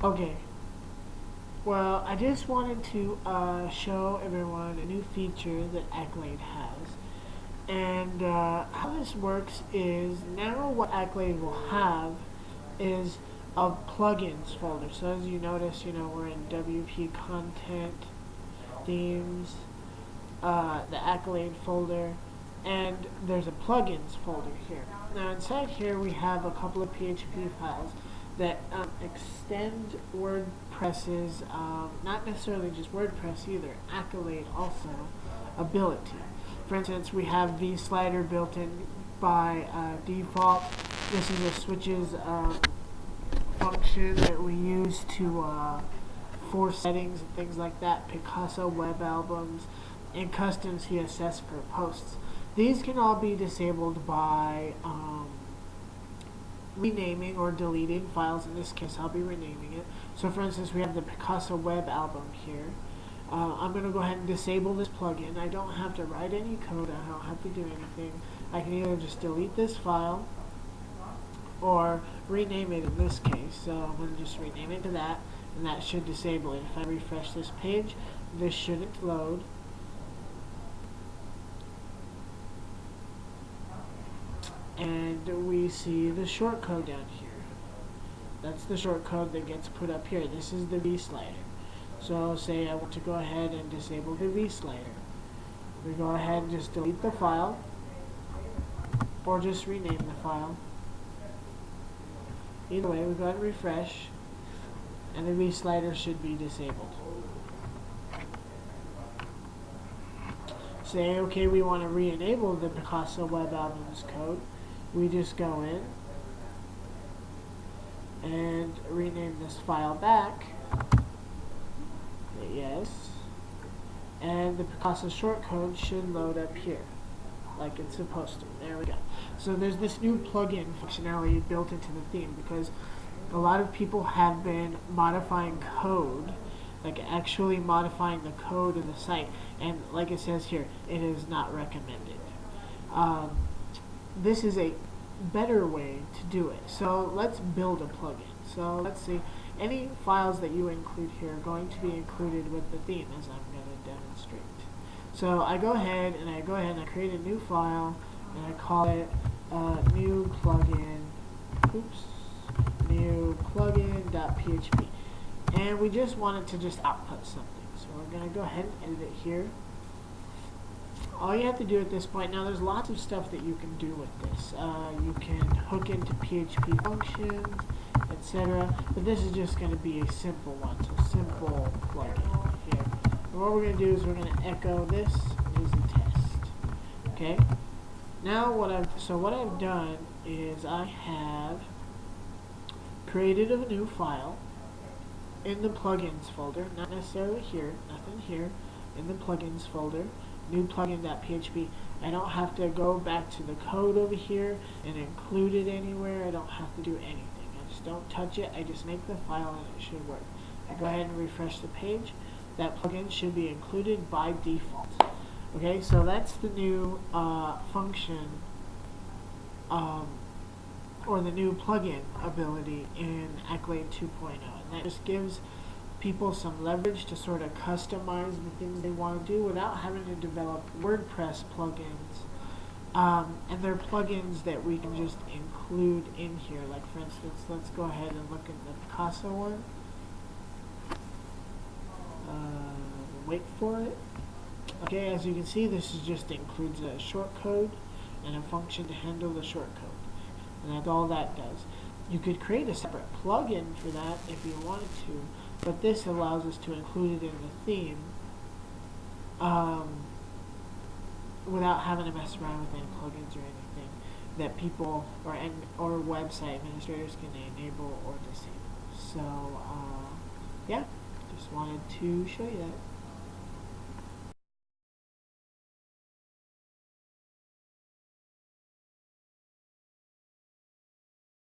Okay, well, I just wanted to show everyone a new feature that Accolade has. And how this works is now what Accolade will have is a plugins folder. So as you notice, we're in WP content, themes, the Accolade folder, and there's a plugins folder here. Now inside here we have a couple of PHP files that extend WordPress's, not necessarily just WordPress either, Accolade also, ability. For instance, we have vSlider built in by default. This is a switches function that we use to force settings and things like that, Picasso web albums, and custom CSS for posts. These can all be disabled by renaming or deleting files. In this case, I'll be renaming it. So for instance, we have the Picasso web album here. I'm going to go ahead and disable this plugin. I don't have to write any code. I don't have to do anything. I can either just delete this file or rename it in this case. So I'm going to just rename it to that, and that should disable it. If I refresh this page, this shouldn't load. And we see the shortcode down here. That's the shortcode that gets put up here. This is the vSlider. So say I want to go ahead and disable the vSlider. We go ahead and just delete the file, or just rename the file. Either way, we go ahead and refresh, and the vSlider should be disabled. Say, okay, we want to re-enable the Picasso web albums code. We just go in and rename this file back. Yes. And the Picasso shortcode should load up here, like it's supposed to. There we go. So there's this new plugin functionality built into the theme, because a lot of people have been modifying code, like actually modifying the code of the site, and like it says here, it is not recommended. This is a better way to do it. So let's build a plugin. So let's see, any files that you include here are going to be included with the theme, as I'm going to demonstrate. So I go ahead and I create a new file, and I call it new plugin. New plugin.php. And we just wanted to just output something. So we're going to go ahead and edit it here. All you have to do at this point, now there's lots of stuff that you can do with this. You can hook into PHP functions, etc. But this is just going to be a simple one, so simple plugin here. And what we're going to do is we're going to echo this as a test. Okay. Now what I've done is I have created a new file in the plugins folder, not necessarily here, nothing here, in the plugins folder, new plugin.php. I don't have to go back to the code over here and include it anywhere. I don't have to do anything. I just don't touch it. I just make the file and it should work. I go ahead and refresh the page. That plugin should be included by default. Okay, so that's the new function, or the new plugin ability in Accolade 2.0. And that just gives people some leverage to sort of customize the things they want to do without having to develop WordPress plugins. And they're plugins that we can just include in here. Like for instance, let's go ahead and look at the Picasso one. Wait for it. Okay, as you can see, this is just includes a shortcode and a function to handle the shortcode. And that's all that does. You could create a separate plugin for that if you wanted to, but this allows us to include it in the theme without having to mess around with any plugins or anything that people or website administrators can enable or disable. So yeah, just wanted to show you that.